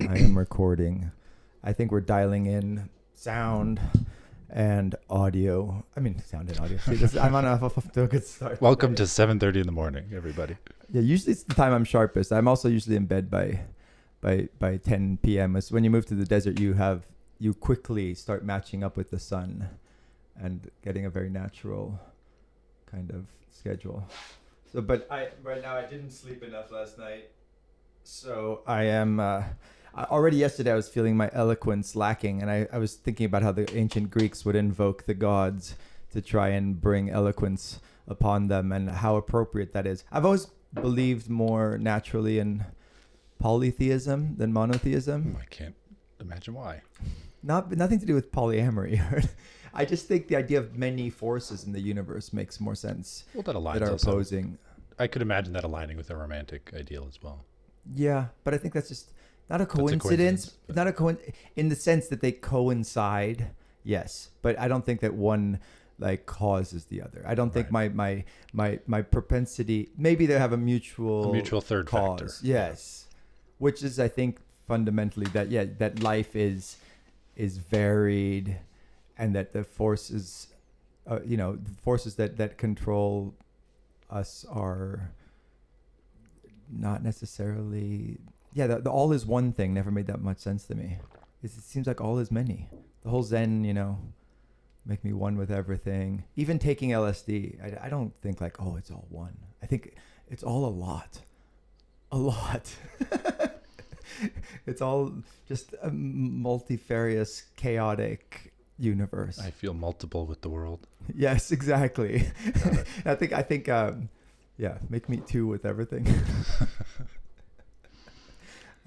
I am recording. I think we're dialing in sound and audio. I mean, sound and audio. See, I'm on to a good start. Welcome to 7:30 in the morning, everybody. Yeah, usually it's the time I'm sharpest. I'm also usually in bed by 10 p.m. It's when you move to the desert, you quickly start matching up with the sun and getting a very natural kind of schedule. So, but right now I didn't sleep enough last night. So I am already yesterday I was feeling my eloquence lacking, and I was thinking about how the ancient Greeks would invoke the gods to try and bring eloquence upon them, and how appropriate that is. I've always believed more naturally in polytheism than monotheism. I can't imagine why. Nothing to do with polyamory. I just think the idea of many forces in the universe makes more sense. Well, that aligns. That are also. opposing. I could imagine that aligning with a romantic ideal as well. Yeah, but I think that's just not a coincidence. Not a in the sense that they coincide. Yes, but I don't think that one like causes the other. I don't think my propensity. Maybe they have a mutual third cause. factor. Yes, which is I think fundamentally that life is varied, and that the forces, the forces that control us are not necessarily. Yeah, the all is one thing never made that much sense to me. It seems like all is many. The whole Zen, make me one with everything. Even taking LSD, I don't think like, oh, it's all one. I think it's all a lot. A lot. It's all just a multifarious, chaotic universe. I feel multiple with the world. Yes, exactly. I think, make me two with everything.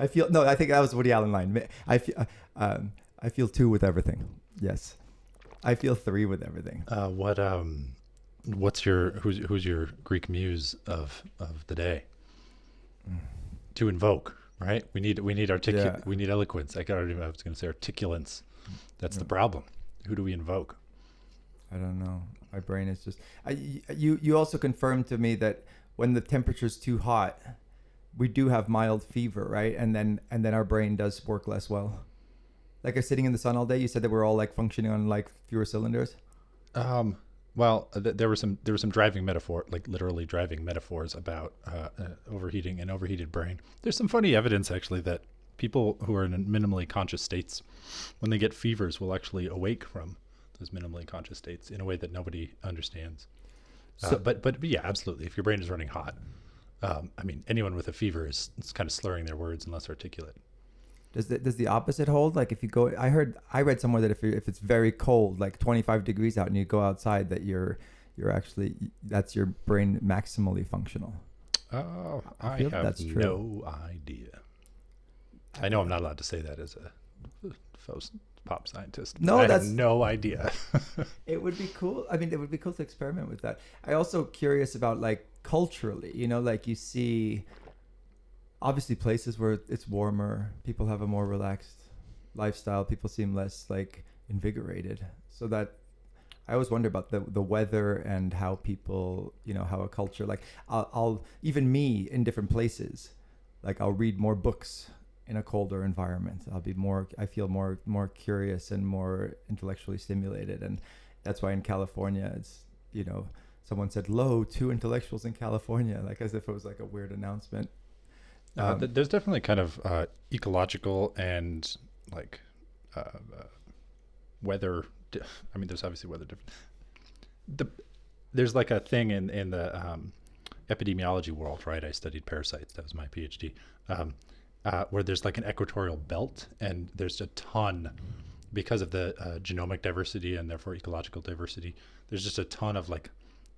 I think that was Woody Allen line. I feel two with everything. Yes. I feel three with everything. Who's your Greek muse of the day? To invoke, right? We need we need eloquence. I was going to say articulance. That's the problem. Who do we invoke? I don't know. My brain is just. You also confirmed to me that when the temperature's too hot, we do have mild fever, right? And then our brain does work less well. Like sitting in the sun all day. You said that we're all like functioning on like fewer cylinders. Well, there were some driving metaphor, like literally driving metaphors about overheating and overheated brain. There's some funny evidence actually that people who are in minimally conscious states, when they get fevers, will actually awake from those minimally conscious states in a way that nobody understands. But yeah, absolutely. If your brain is running hot, anyone with a fever is kind of slurring their words and less articulate. Does the opposite hold? Like if you go, I read somewhere that if it's very cold, like 25 degrees out, and you go outside, that you're actually, that's your brain maximally functional. Oh, I have that's true. No idea. I know I'm not allowed to say that as a faux pop scientist. No, I have no idea. It would be cool. I mean, it would be cool to experiment with that. I also curious about like culturally, like you see. Obviously, places where it's warmer, people have a more relaxed lifestyle. People seem less like invigorated. So that I always wonder about the weather and how people, how a culture like I'll even me in different places, like I'll read more books in a colder environment. I feel more curious and more intellectually stimulated, and that's why in California it's someone said 2 intellectuals in California, like as if it was like a weird announcement. There's definitely kind of ecological and like weather. There's obviously weather difference. There's like a thing in the epidemiology world, right? I studied parasites. That was my PhD. Where there's like an equatorial belt, and there's a ton, because of the genomic diversity and therefore ecological diversity. There's just a ton of like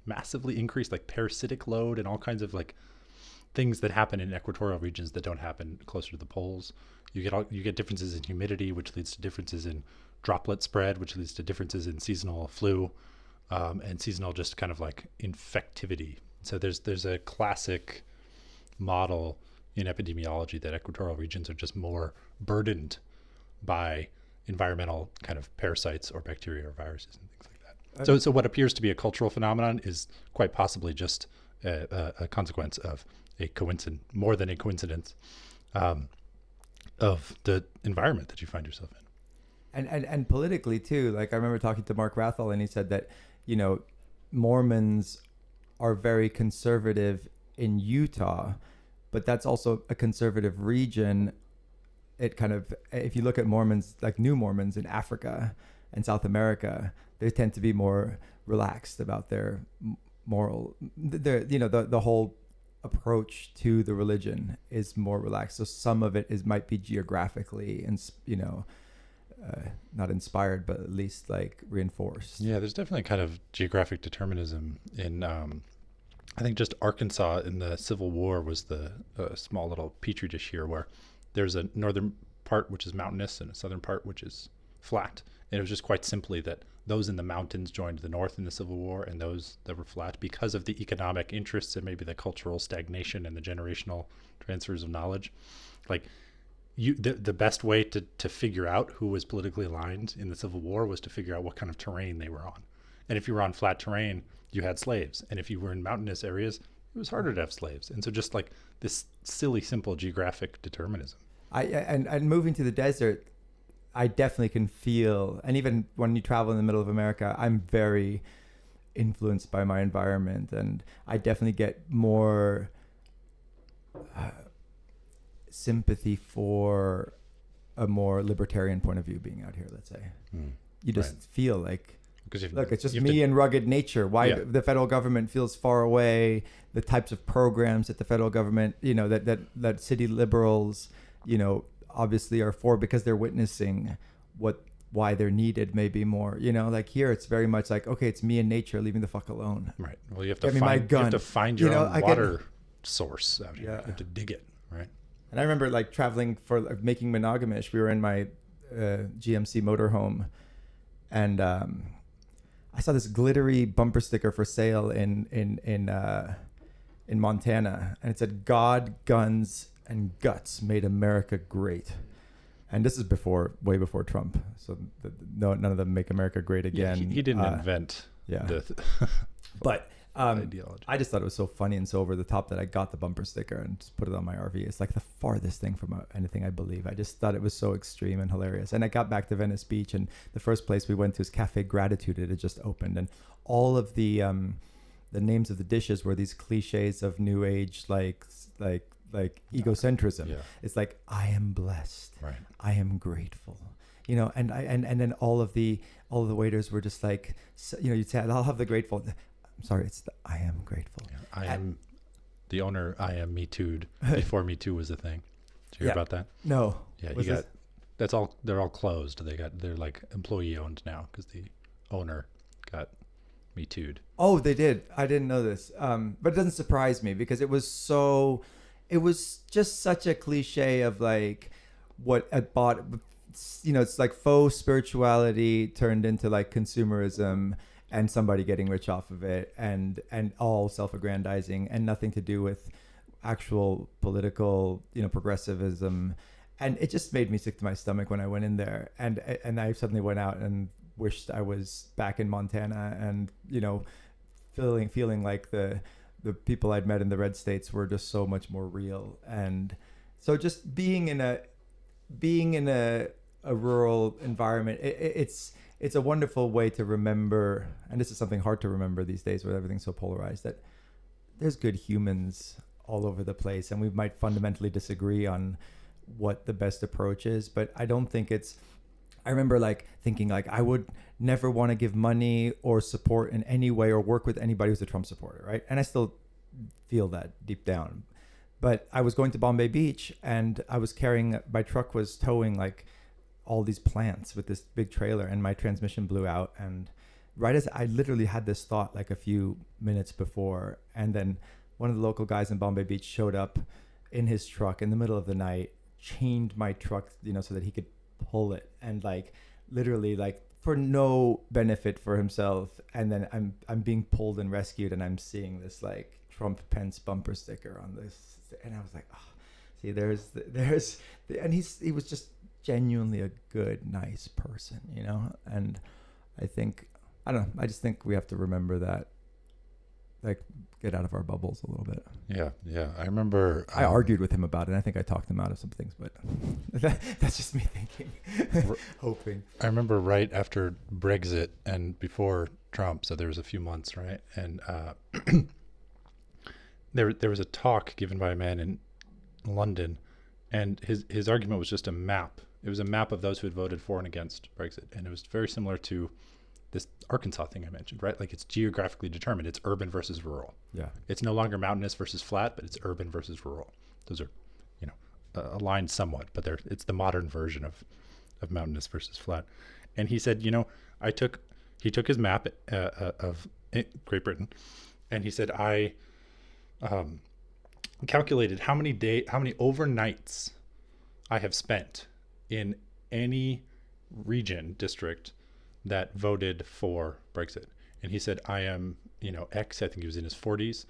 massively increased like parasitic load and all kinds of like things that happen in equatorial regions that don't happen closer to the poles. You get differences in humidity, which leads to differences in droplet spread, which leads to differences in seasonal flu, and seasonal just kind of like infectivity. So there's a classic model in epidemiology that equatorial regions are just more burdened by environmental kind of parasites or bacteria or viruses and things like that. So what appears to be a cultural phenomenon is quite possibly just a consequence of a coincidence, more than a coincidence. of the environment that you find yourself in. And politically too. Like I remember talking to Mark Rathel, and he said that, you know, Mormons are very conservative in Utah, but that's also a conservative region. It kind of, if you look at Mormons, like new Mormons in Africa and South America, they tend to be more relaxed about their moral, the whole approach to the religion is more relaxed. So some of it might be geographically and, not inspired, but at least like reinforced. Yeah, there's definitely kind of geographic determinism in, I think just Arkansas in the Civil War was the small little petri dish here, where there's a northern part which is mountainous and a southern part which is flat. And it was just quite simply that those in the mountains joined the North in the Civil War, and those that were flat, because of the economic interests and maybe the cultural stagnation and the generational transfers of knowledge, like the best way to figure out who was politically aligned in the Civil War was to figure out what kind of terrain they were on. And if you were on flat terrain, you had slaves. And if you were in mountainous areas, it was harder to have slaves. And so just like this silly, simple geographic determinism. And moving to the desert, I definitely can feel, and even when you travel in the middle of America, I'm very influenced by my environment, and I definitely get more sympathy for a more libertarian point of view being out here, let's say. You just feel like, look, it's just me and rugged nature. Why the federal government feels far away, the types of programs that the federal government, that city liberals, obviously are for, because they're witnessing why they're needed, maybe more, like here it's very much like, okay, it's me and nature, leaving the fuck alone. Right. Well, you have to find your own water source out here. You have to dig it. Right. And I remember like traveling for making Monogamish. We were in my GMC motorhome, and I saw this glittery bumper sticker for sale in Montana, and it said, "God, guns, and guts made America great." And this is way before Trump. So none of them make America great again. Yeah, he didn't invent but ideology. I just thought it was so funny and so over the top that I got the bumper sticker and just put it on my RV. It's like the farthest thing from anything I believe. I just thought it was so extreme and hilarious. And I got back to Venice Beach, and the first place we went to is Cafe Gratitude. It had just opened, and all of the names of the dishes were these cliches of new age, like egocentrism. Yeah. It's like, I am blessed. Right. I am grateful. And then all the waiters were just like, you'd say, I'll have the grateful. I'm sorry, it's the I am grateful. Yeah, I am the owner. I am Me Too'd before Me Too was a thing. Did you hear about that? No. Yeah, that's all. They're all closed. They're like employee owned now because the owner got Me Too'd. Oh, they did. I didn't know this. But it doesn't surprise me, because it was just such a cliche of like what it's like faux spirituality turned into like consumerism and somebody getting rich off of it, and all self-aggrandizing and nothing to do with actual political, progressivism. And it just made me sick to my stomach when I went in there, and I suddenly went out and wished I was back in Montana, and feeling like the people I'd met in the red states were just so much more real. And so just being in a rural environment, it's a wonderful way to remember, and this is something hard to remember these days with everything so polarized, that there's good humans all over the place, and we might fundamentally disagree on what the best approach is, but I don't think I remember like thinking like I would never want to give money or support in any way or work with anybody who's a Trump supporter, right? And I still feel that deep down. But I was going to Bombay Beach, and my truck was towing like all these plants with this big trailer, and my transmission blew out. And right as I literally had this thought like a few minutes before, and then one of the local guys in Bombay Beach showed up in his truck in the middle of the night, chained my truck, so that he could pull it, and like literally like for no benefit for himself. And then I'm being pulled and rescued, and I'm seeing this like Trump Pence bumper sticker on this, and I was like, oh, see, and he was just genuinely a good, nice person, and I just think we have to remember that like get out of our bubbles a little bit. Yeah. I remember I argued with him about it. I think I talked him out of some things, but that's just me thinking, hoping. I remember right after Brexit and before Trump, so there was a few months, right? And there was a talk given by a man in London, and his argument was just a map. It was a map of those who had voted for and against Brexit, and it was very similar to this Arkansas thing I mentioned, right? Like, it's geographically determined. It's urban versus rural. Yeah. It's no longer mountainous versus flat, but it's urban versus rural. Those are, aligned somewhat, but it's the modern version of mountainous versus flat. And he said, he took his map of Great Britain, and he said, I calculated how many overnights I have spent in any district that voted for Brexit. And he said, I am, X, I think he was in his 40s.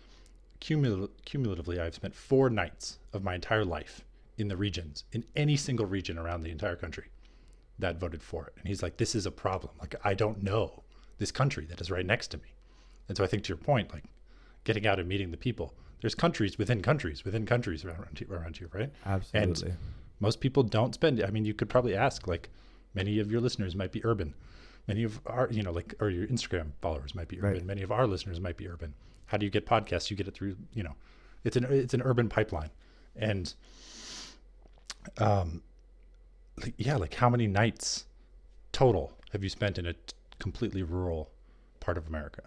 Cumulatively, I've spent 4 nights of my entire life in the regions, in any single region around the entire country that voted for it. And he's like, this is a problem. Like, I don't know this country that is right next to me. And so I think, to your point, like, getting out and meeting the people, there's countries within countries around here, right? Absolutely. And most people don't spend, you could probably ask, like, many of your listeners might be urban. Many of our, or your Instagram followers might be urban. Right. Many of our listeners might be urban. How do you get podcasts? You get it through, it's an urban pipeline. And, like how many nights total have you spent in a completely rural part of America?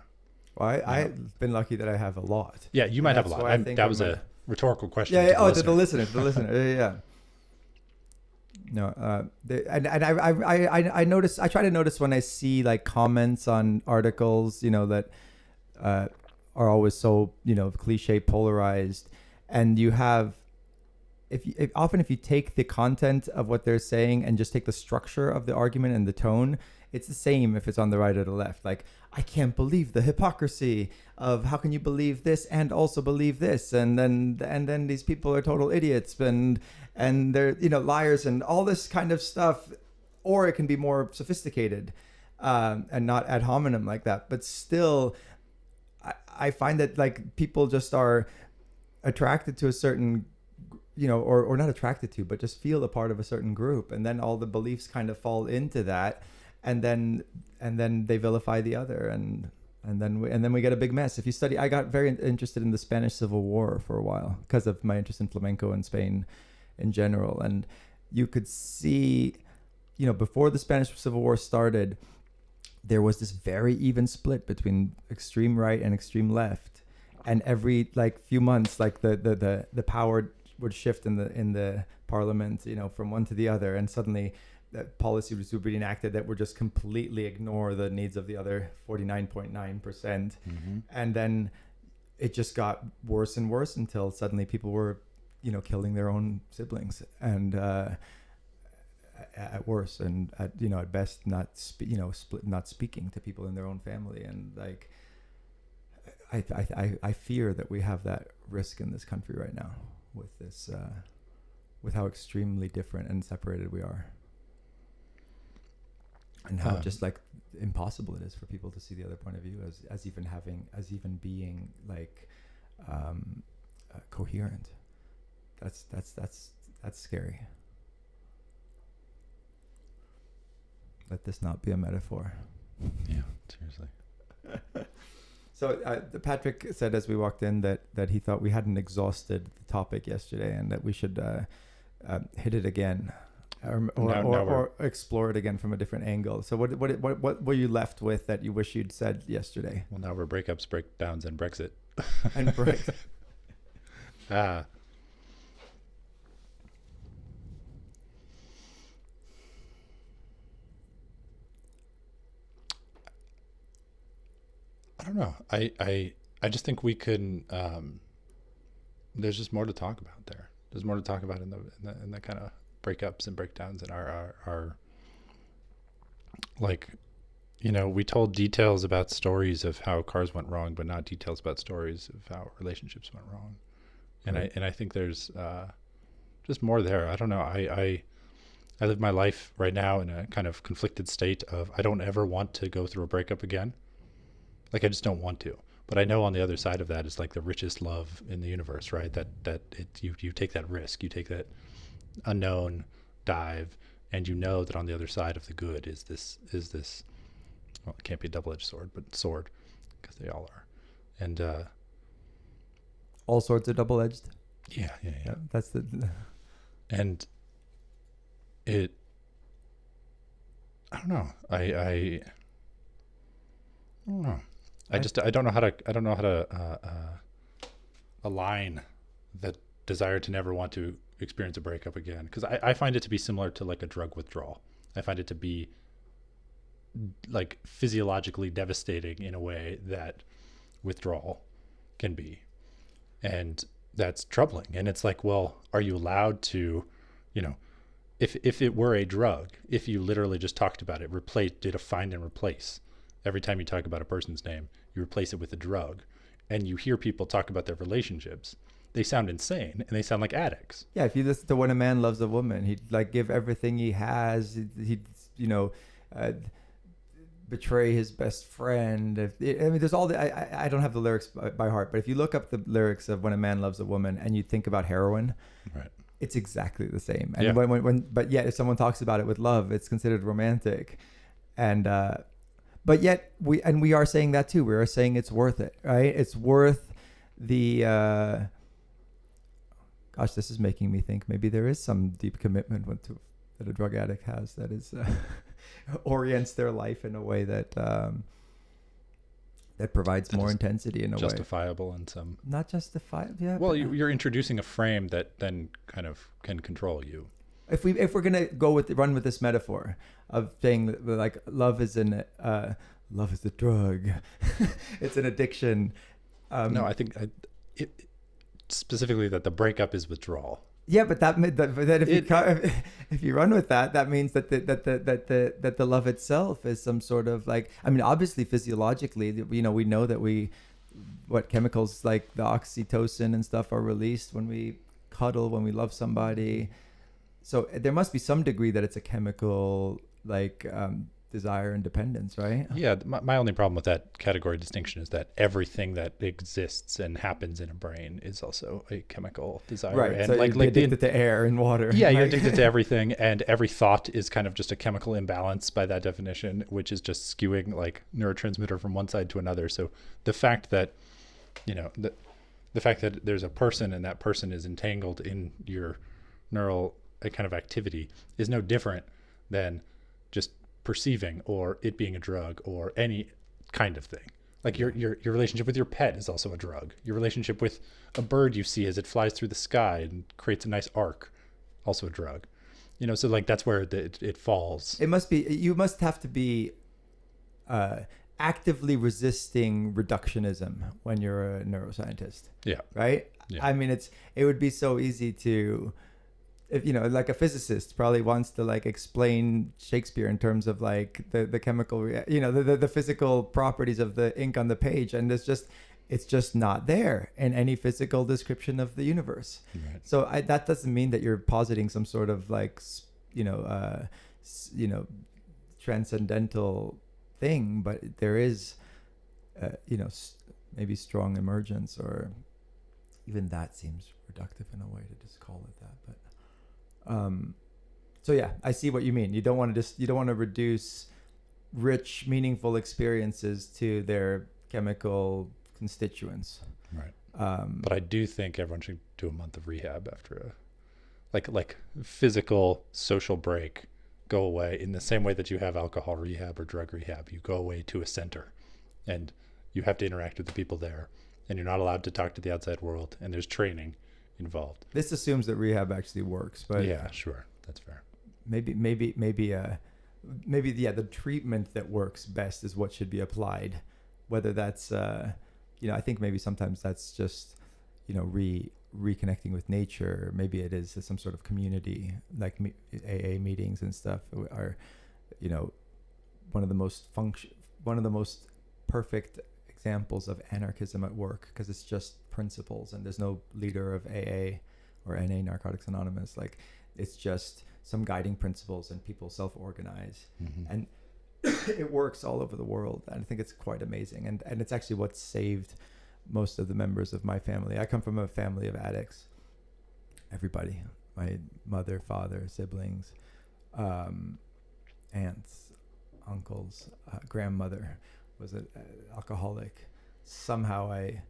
Well, I've been lucky that I have a lot. Yeah, you might have a lot. That was a rhetorical question. Yeah. To the listener. The listener. Yeah. No, I notice. I try to notice when I see like comments on articles, that are always so cliche, polarized, and you have. If you take the content of what they're saying and just take the structure of the argument and the tone, it's the same if it's on the right or the left. Like, I can't believe the hypocrisy of how can you believe this and also believe this, and then these people are total idiots and they're liars and all this kind of stuff. Or it can be more sophisticated and not ad hominem like that. But still, I find that like people just are attracted to a certain or not attracted to, but just feel a part of a certain group, and then all the beliefs kind of fall into that, and then they vilify the other, and then we get a big mess. If you study, I got very interested in the Spanish Civil War for a while because of my interest in flamenco and Spain in general, and you could see, before the Spanish Civil War started, there was this very even split between extreme right and extreme left, and every like few months, like the power would shift in the parliament, from one to the other, and suddenly that policy was being enacted that would just completely ignore the needs of the other 49.9%. Mm-hmm. And then it just got worse and worse until suddenly people were, killing their own siblings, and at worst, and at best not speaking to people in their own family. And like I fear that we have that risk in this country right now with this with how extremely different and separated we are, and how just like impossible it is for people to see the other point of view as even being like coherent. That's scary. Let this not be a metaphor. Yeah, seriously. So Patrick said as we walked in that he thought we hadn't exhausted the topic yesterday, and that we should hit it again, or explore it again from a different angle. So what were you left with that you wish you'd said yesterday? Well, now we're breakups, breakdowns, and Brexit. And Brexit. I don't know. I just think we can. There's just more to talk about there. There's more to talk about in the kind of breakups and breakdowns and our like, we told details about stories of how cars went wrong, but not details about stories of how relationships went wrong. And right. I think there's just more there. I don't know. I live my life right now in a kind of conflicted state of I don't ever want to go through a breakup again. Like, I just don't want to. But I know on the other side of that is like the richest love in the universe, right? You take that risk, you take that unknown dive, and you know that on the other side of the good is this, well, it can't be a double-edged sword, but sword, because they all are. And All swords are double-edged. yeah. That's the. And it, I don't know. I don't know. I don't know how to align the desire to never want to experience a breakup again, because I find it to be similar to like a drug withdrawal. I find it to be like physiologically devastating in a way that withdrawal can be, and that's troubling. And it's like, well, are you allowed to, if it were a drug, if you literally just talked about it, did a find and replace, every time you talk about a person's name, you replace it with a drug, and you hear people talk about their relationships, they sound insane and they sound like addicts. Yeah, if you listen to When a Man Loves a Woman, he'd like give everything he has. He'd betray his best friend. There's all the. I don't have the lyrics by heart, but if you look up the lyrics of When a Man Loves a Woman and you think about heroin, Right. It's exactly the same. And Yeah. but yet if someone talks about it with love, it's considered romantic, and but yet we are saying that too. We are saying it's worth it, right? It's worth the. Gosh, this is making me think maybe there is some deep commitment that a drug addict has that is orients their life in a way that that provides more intensity in a justifiable way. In some, not justifiable. Yeah. Well, you're introducing a frame that then kind of can control you. If we're gonna run with this metaphor of saying that, like, love is a drug, it's an addiction. No, I think specifically that the breakup is withdrawal. Yeah, but if you run with that, that means that the love itself is some sort of like, I mean, obviously physiologically, we know that what chemicals like the oxytocin and stuff are released when we cuddle, when we love somebody. So there must be some degree that it's a chemical like desire and dependence, right? Yeah, my only problem with that category distinction is that everything that exists and happens in a brain is also a chemical desire. Right, and so you're addicted to air and water. Yeah, right? You're addicted to everything, and every thought is kind of just a chemical imbalance by that definition, which is just skewing like neurotransmitter from one side to another. So the fact that, the fact that there's a person and that person is entangled in your neural kind of activity is no different than just perceiving or it being a drug or any kind of thing. Like your relationship with your pet is also a drug. Your relationship with a bird you see as it flies through the sky and creates a nice arc, also a drug. So like that's where it falls. You must have to be actively resisting reductionism when you're a neuroscientist. Yeah. Right? Yeah. I mean, it would be so easy to, if like a physicist probably wants to like explain Shakespeare in terms of like the chemical the physical properties of the ink on the page, and it's just not there in any physical description of the universe. Right. So that doesn't mean that you're positing some sort of like transcendental thing, but there is maybe strong emergence, or even that seems reductive in a way to just call it that. But so yeah, I see what you mean. You don't want to reduce rich, meaningful experiences to their chemical constituents. Right. But I do think everyone should do a month of rehab after like physical social break. Go away in the same way that you have alcohol rehab or drug rehab. You go away to a center, and you have to interact with the people there, and you're not allowed to talk to the outside world. And there's training involved. This assumes that rehab actually works, but yeah, sure, that's fair. Maybe the treatment that works best is what should be applied. Whether that's I think maybe sometimes that's just reconnecting with nature. Maybe it is some sort of community, like AA meetings and stuff are one of the most perfect examples of anarchism at work, because it's just principles and there's no leader of AA or NA, Narcotics Anonymous. Like, it's just some guiding principles and people self-organize. Mm-hmm. And it works all over the world, and I think it's quite amazing. And it's actually what saved most of the members of my family. I come from a family of addicts. Everybody, my mother, father, siblings, aunts, uncles, grandmother was an alcoholic. Somehow I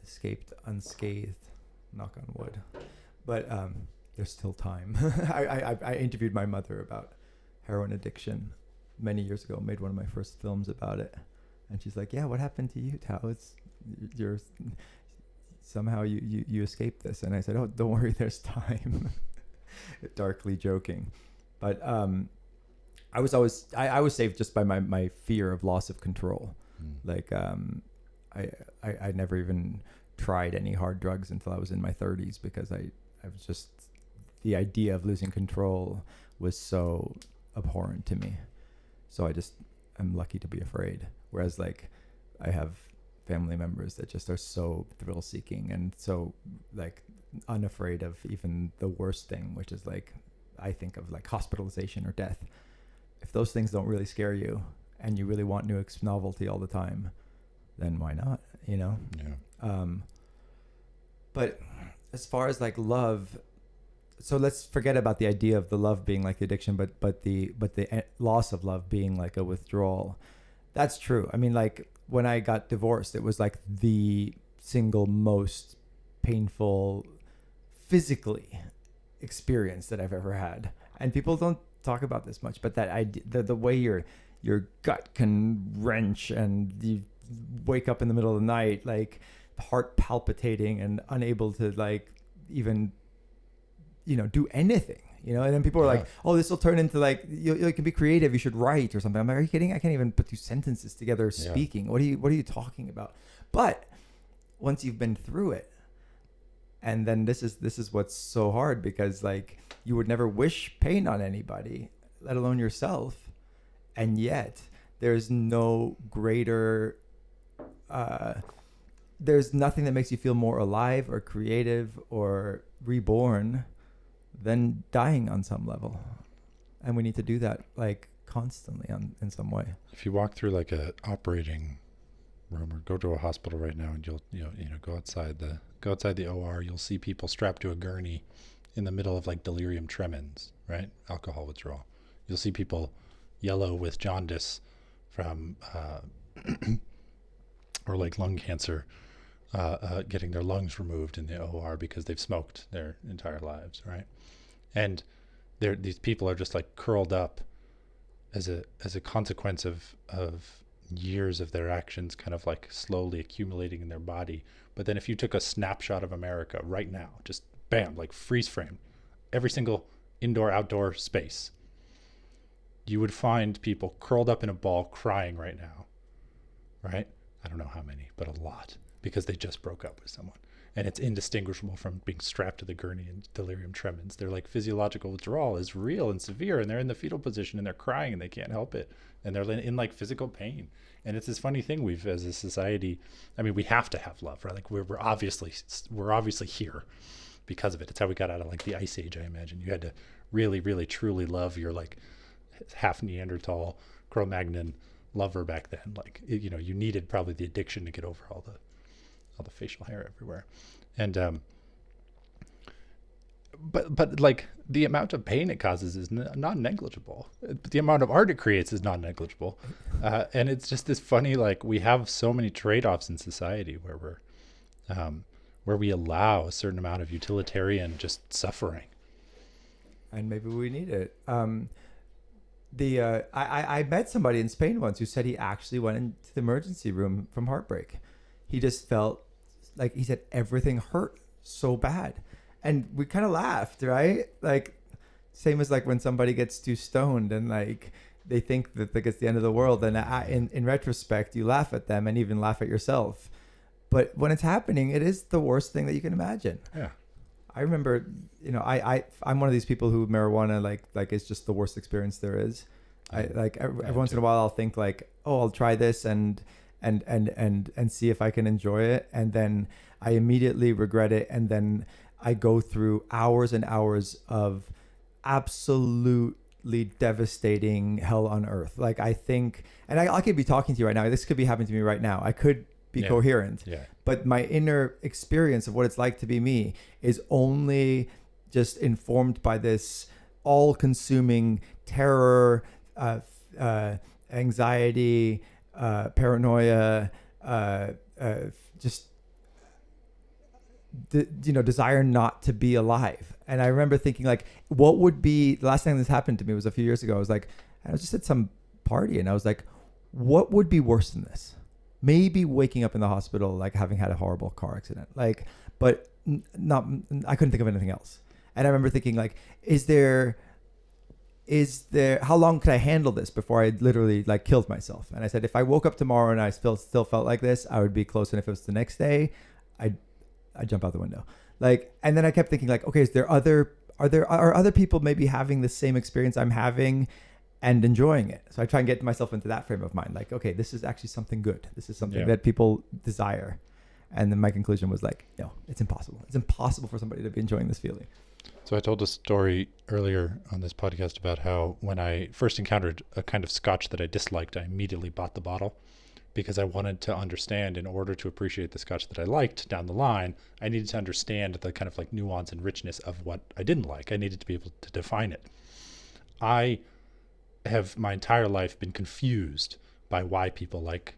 escaped unscathed, knock on wood. But there's still time. I interviewed my mother about heroin addiction many years ago, made one of my first films about it. And she's like, yeah, what happened to you, Tao? You're somehow you escaped this. And I said, oh, don't worry, there's time. Darkly joking. But I was saved just by my fear of loss of control. Like I never even tried any hard drugs until I was in my 30s, because I was just, the idea of losing control was so abhorrent to me. So I'm lucky to be afraid. Whereas like I have family members that just are so thrill seeking and so like unafraid of even the worst thing, which is like, I think of like hospitalization or death. If those things don't really scare you and you really want new novelty all the time, then why not, you know? Yeah. But as far as like love, so let's forget about the idea of the love being like the addiction, but the loss of love being like a withdrawal. That's true. I mean, like when I got divorced, it was like the single most painful physically experience that I've ever had. And people don't talk about this much, but that idea, the way your gut can wrench and you wake up in the middle of the night, like heart palpitating and unable to like even, you know, do anything, you know. And then people are like, oh, this will turn into like, you can be creative, you should write or something. I'm like, are you kidding? I can't even put two sentences together speaking. What are you talking about? But once you've been through it, and then this is what's so hard, because like you would never wish pain on anybody, let alone yourself, and yet there's no greater there's nothing that makes you feel more alive or creative or reborn than dying on some level. And we need to do that like constantly in some way. If you walk through like a operating room or go to a hospital right now, and you'll go outside the OR, you'll see people strapped to a gurney in the middle of like delirium tremens, right? Alcohol withdrawal. You'll see people yellow with jaundice from or like lung cancer, getting their lungs removed in the OR because they've smoked their entire lives, right? And these people are just like curled up as a consequence of years of their actions kind of like slowly accumulating in their body. But then if you took a snapshot of America right now, just bam, like freeze frame, every single indoor, outdoor space, you would find people curled up in a ball crying right now, right? I don't know how many, but a lot, because they just broke up with someone. And it's indistinguishable from being strapped to the gurney and delirium tremens. Their like physiological withdrawal is real and severe, and they're in the fetal position and they're crying and they can't help it. And they're in like physical pain. And it's this funny thing, we've as a society, I mean, we have to have love, right? Like we're obviously here because of it. It's how we got out of like the Ice Age, I imagine. You had to really, really, truly love your like half Neanderthal, Cro-Magnon lover back then. Like, you know, you needed probably the addiction to get over all the facial hair everywhere. And but like the amount of pain it causes is not negligible. The amount of art it creates is not negligible. And it's just this funny, like we have so many trade-offs in society where we allow a certain amount of utilitarian just suffering. And maybe we need it. I met somebody in Spain once who said he actually went into the emergency room from heartbreak. He just felt like, he said everything hurt so bad. And we kind of laughed, right? Like, same as like when somebody gets too stoned and like they think that like it's the end of the world. And in retrospect, you laugh at them and even laugh at yourself. But when it's happening, it is the worst thing that you can imagine. Yeah. I remember, you know, I'm one of these people who marijuana like it's just the worst experience there is. I like every once in a while I'll think like, oh, I'll try this and see if I can enjoy it, and then I immediately regret it, and then I go through hours and hours of absolute absolutely devastating hell on earth. Like I think, and I could be talking to you right now. This could be happening to me right now. I could be coherent, but my inner experience of what it's like to be me is only just informed by this all-consuming terror, anxiety, paranoia, just desire not to be alive. And I remember thinking, like, what would be the last time this happened to me was a few years ago. I was just at some party, and I was like, what would be worse than this? Maybe waking up in the hospital, like having had a horrible car accident, like, but not. I couldn't think of anything else. And I remember thinking, like, is there? How long could I handle this before I literally like killed myself? And I said, if I woke up tomorrow and I still felt like this, I would be close. And if it was the next day, I'd jump out the window. Like, and then I kept thinking, like, okay, are other people maybe having the same experience I'm having and enjoying it? So I try and get myself into that frame of mind. Like, okay, this is actually something good. This is something that people desire. And then my conclusion was like, no, it's impossible. It's impossible for somebody to be enjoying this feeling. So I told a story earlier on this podcast about how when I first encountered a kind of scotch that I disliked, I immediately bought the bottle because I wanted to understand, in order to appreciate the scotch that I liked down the line, I needed to understand the kind of like nuance and richness of what I didn't like. I needed to be able to define it. I have my entire life been confused by why people like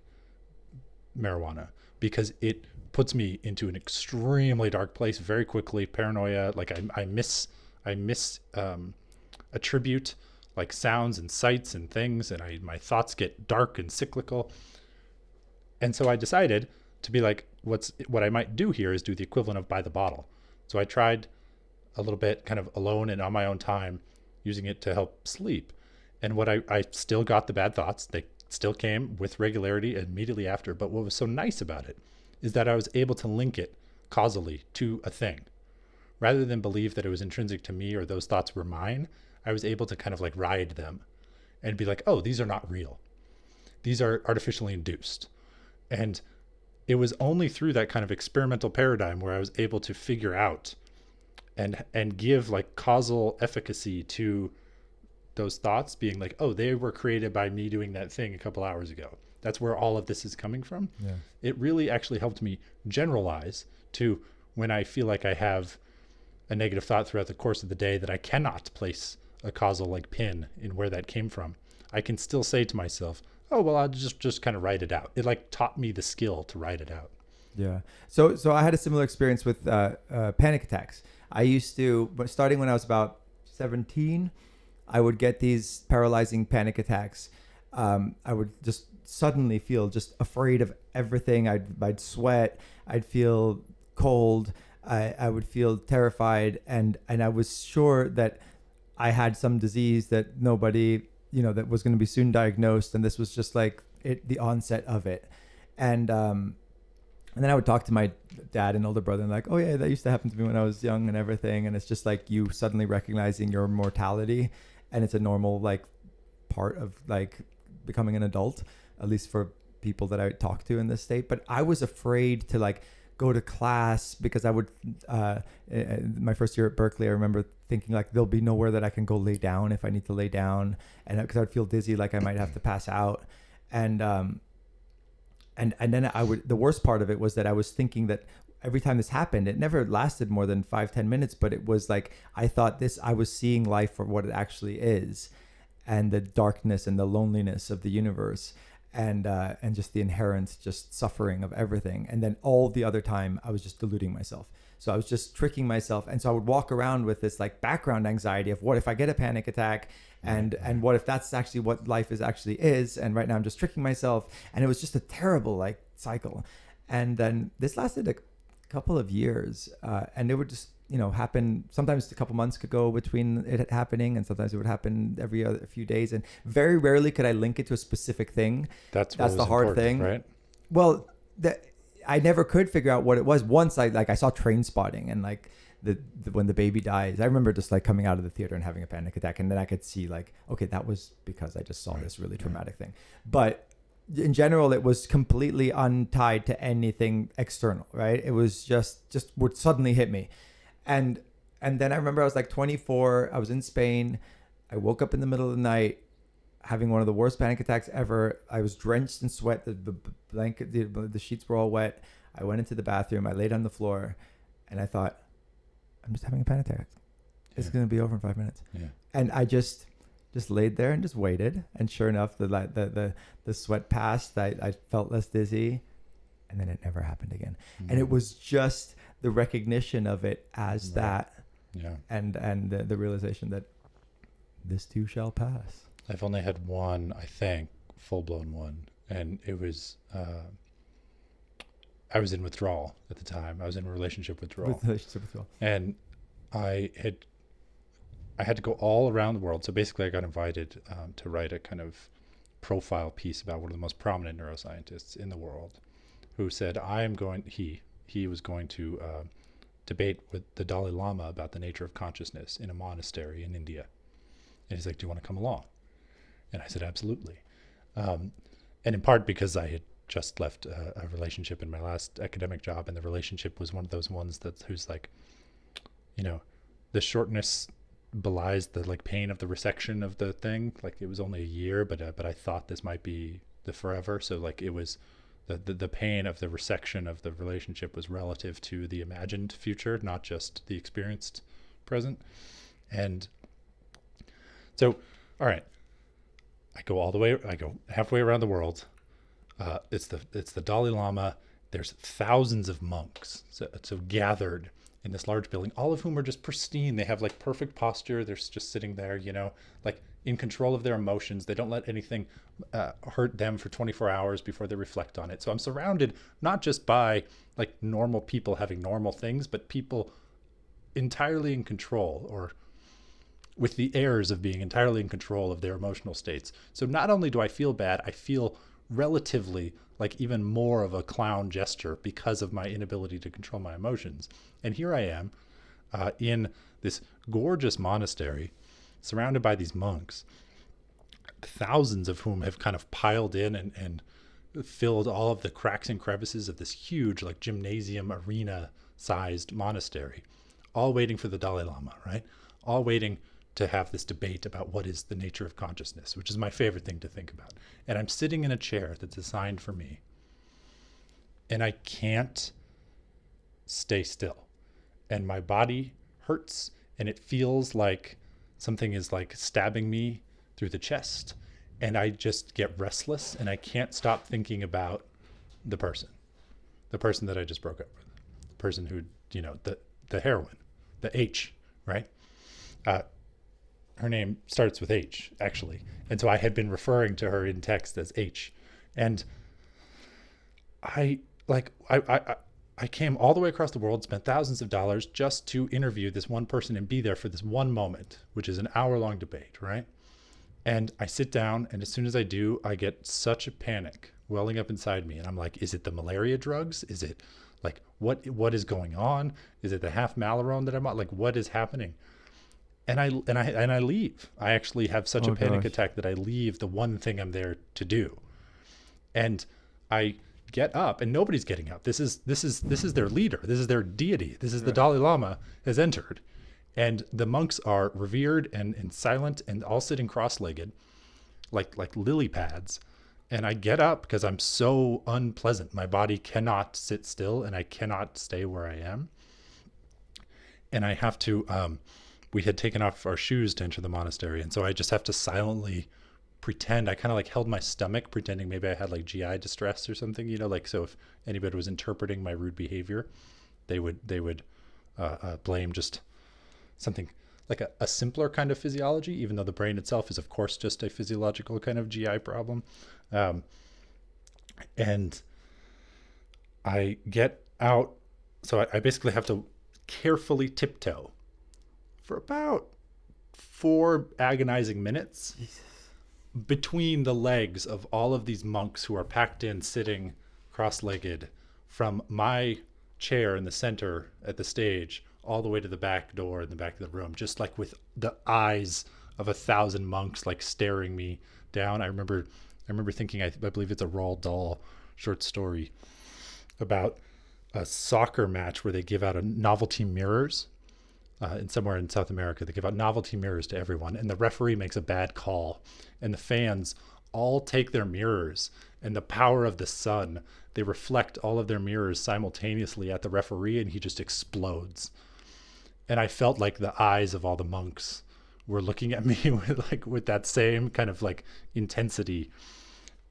marijuana, because it puts me into an extremely dark place very quickly. Paranoia, like I miss attribute like sounds and sights and things, and my thoughts get dark and cyclical. And so I decided to be like, what I might do here is do the equivalent of buy the bottle. So I tried a little bit kind of alone and on my own time, using it to help sleep. And what I still got the bad thoughts. They still came with regularity immediately after. But what was so nice about it is that I was able to link it causally to a thing. Rather than believe that it was intrinsic to me or those thoughts were mine, I was able to kind of like ride them and be like, oh, these are not real. These are artificially induced. And it was only through that kind of experimental paradigm where I was able to figure out and give like causal efficacy to those thoughts being like, oh, they were created by me doing that thing a couple hours ago. That's where all of this is coming from. Yeah. It really actually helped me generalize to when I feel like I have a negative thought throughout the course of the day that I cannot place a causal like pin in where that came from. I can still say to myself, oh, well, I'll just kind of write it out. It like taught me the skill to write it out. Yeah. So I had a similar experience with panic attacks. I used to, but starting when I was about 17, I would get these paralyzing panic attacks. I would just suddenly feel just afraid of everything. I'd sweat. I'd feel cold. I would feel terrified. And I was sure that I had some disease that nobody, that was going to be soon diagnosed. And this was just like the onset of it. And then I would talk to my dad and older brother and like, oh yeah, that used to happen to me when I was young and everything. And it's just like you suddenly recognizing your mortality, and it's a normal like part of like becoming an adult, at least for people that I talk to in this state. But I was afraid to like go to class because I would, my first year at Berkeley, I remember thinking like there'll be nowhere that I can go lay down if I need to lay down, and because I would feel dizzy, like I might have to pass out. And then the worst part of it was that I was thinking that every time this happened, it never lasted more than 5-10 minutes, but it was like, I thought I was seeing life for what it actually is, and the darkness and the loneliness of the universe, and just the inherent just suffering of everything. And then all the other time I was just deluding myself. So I was just tricking myself. And so I would walk around with this like background anxiety of what if I get a panic attack, and what if that's actually what life actually is. And right now I'm just tricking myself. And it was just a terrible like cycle. And then this lasted a couple of years, and it would just, happen. Sometimes a couple months could go between it happening, and sometimes it would happen every other few days. And very rarely could I link it to a specific thing. That's the hard thing, right? Well, I never could figure out what it was. Once I saw Train Spotting, and like when the baby dies, I remember just like coming out of the theater and having a panic attack, and then I could see like, okay, that was because I just saw this really traumatic thing. But in general, it was completely untied to anything external, right? It was just would suddenly hit me. And then I remember I was like 24, I was in Spain, I woke up in the middle of the night having one of the worst panic attacks ever. I was drenched in sweat. The blanket, the sheets were all wet. I went into the bathroom. I laid on the floor, and I thought, I'm just having a panic attack. It's going to be over in 5 minutes. Yeah. And I just laid there and just waited. And sure enough, the sweat passed. I felt less dizzy, and then it never happened again. Mm-hmm. And it was just the recognition of it as that, and the realization that this too shall pass. I've only had one, I think, full-blown one, and it was I was in withdrawal at the time. I was in a relationship withdrawal. And I had to go all around the world. So basically I got invited to write a kind of profile piece about one of the most prominent neuroscientists in the world, who said, he was going to debate with the Dalai Lama about the nature of consciousness in a monastery in India. And he's like, do you want to come along? And I said, absolutely. And in part because I had just left a relationship in my last academic job, and the relationship was one of those ones who's like, the shortness belies the like pain of the resection of the thing. Like it was only a year, but I thought this might be the forever. So like it was the pain of the resection of the relationship was relative to the imagined future, not just the experienced present. And so, all right, I go halfway around the world. It's the Dalai Lama. There's thousands of monks so gathered in this large building, all of whom are just pristine. They have like perfect posture. They're just sitting there, like in control of their emotions. They don't let anything hurt them for 24 hours before they reflect on it. So I'm surrounded not just by like normal people having normal things, but people entirely in control, or with the airs of being entirely in control of their emotional states. So not only do I feel bad, I feel relatively like even more of a clown gesture because of my inability to control my emotions. And here I am in this gorgeous monastery surrounded by these monks, thousands of whom have kind of piled in and filled all of the cracks and crevices of this huge like gymnasium arena sized monastery, all waiting for the Dalai Lama, right? All waiting to have this debate about what is the nature of consciousness, which is my favorite thing to think about. And I'm sitting in a chair that's assigned for me, and I can't stay still. And my body hurts, and it feels like something is like stabbing me through the chest, and I just get restless, and I can't stop thinking about the person that I just broke up with, the person who, the heroine, the H, right? Her name starts with H, actually. And so I had been referring to her in text as H. And I came all the way across the world, spent thousands of dollars just to interview this one person and be there for this one moment, which is an hour-long debate, right? And I sit down, and as soon as I do, I get such a panic welling up inside me. And I'm like, is it the malaria drugs? Is it like, what is going on? Is it the half Malarone that I'm on? Like, what is happening? And I leave. I actually have such a panic attack that I leave the one thing I'm there to do. And I get up, and nobody's getting up. This is their leader. This is their deity. This is the Dalai Lama has entered. And the monks are revered and silent and all sitting cross-legged like lily pads. And I get up because I'm so unpleasant. My body cannot sit still, and I cannot stay where I am. And I have to we had taken off our shoes to enter the monastery. And so I just have to silently pretend. I kind of like held my stomach, pretending maybe I had like GI distress or something, like, so if anybody was interpreting my rude behavior, they would blame just something like a simpler kind of physiology, even though the brain itself is of course just a physiological kind of GI problem. And I get out. So I basically have to carefully tiptoe for about 4 agonizing minutes. Jesus. Between the legs of all of these monks who are packed in, sitting cross-legged, from my chair in the center at the stage all the way to the back door in the back of the room, just like with the eyes of 1,000 monks like staring me down. I remember thinking, I believe it's a Roald Dahl short story about a soccer match where they give out a novelty mirrors in somewhere in South America. They give out novelty mirrors to everyone, and the referee makes a bad call, and the fans all take their mirrors, and the power of the sun, they reflect all of their mirrors simultaneously at the referee, and he just explodes. And I felt like the eyes of all the monks were looking at me with that same kind of like intensity.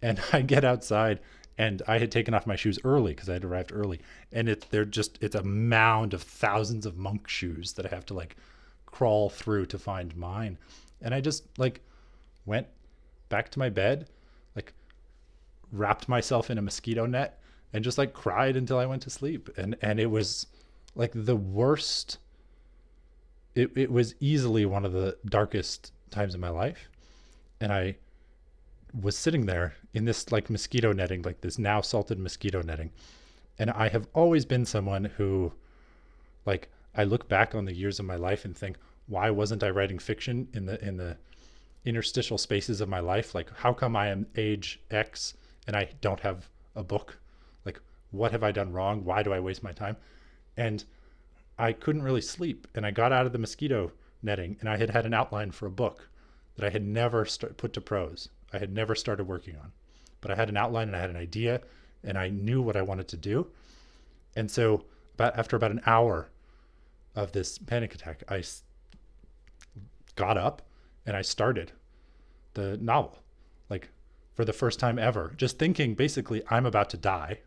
And I get outside, and I had taken off my shoes early because I had arrived early, and it's a mound of thousands of monk shoes that I have to like crawl through to find mine. And I just like went back to my bed, like wrapped myself in a mosquito net, and just like cried until I went to sleep. And it was like the worst. It was easily one of the darkest times in my life. And I was sitting there in this like mosquito netting, like this now salted mosquito netting. And I have always been someone who, like, I look back on the years of my life and think, why wasn't I writing fiction in the interstitial spaces of my life? Like, how come I am age X and I don't have a book? Like, what have I done wrong? Why do I waste my time? And I couldn't really sleep. And I got out of the mosquito netting, and I had an outline for a book that I had never put to prose. I had never started working on, but I had an outline and I had an idea, and I knew what I wanted to do. And so after about an hour of this panic attack, I got up and I started the novel, like for the first time ever, just thinking basically, I'm about to die.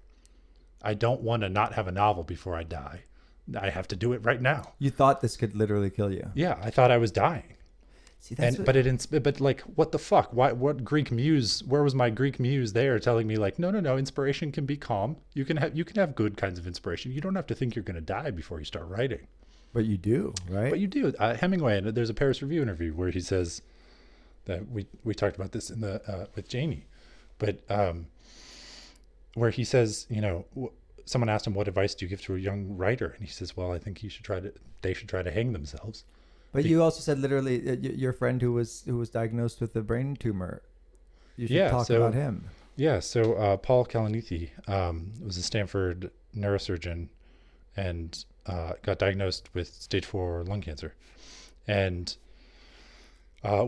I don't want to not have a novel before I die. I have to do it right now. You thought this could literally kill you. Yeah, I thought I was dying. See, that's but like, what the fuck? What Greek muse? Where was my Greek muse there telling me like, no, inspiration can be calm. You can have good kinds of inspiration. You don't have to think you're going to die before you start writing. But you do, right? But you do. Hemingway, and there's a Paris Review interview where he says that we talked about this in the with Janie, but where he says, someone asked him, what advice do you give to a young writer? And he says, well, I think they should try to hang themselves. But you also said literally your friend who was diagnosed with a brain tumor. You should talk about him. Yeah. So Paul Kalanithi was a Stanford neurosurgeon and got diagnosed with stage 4 lung cancer. And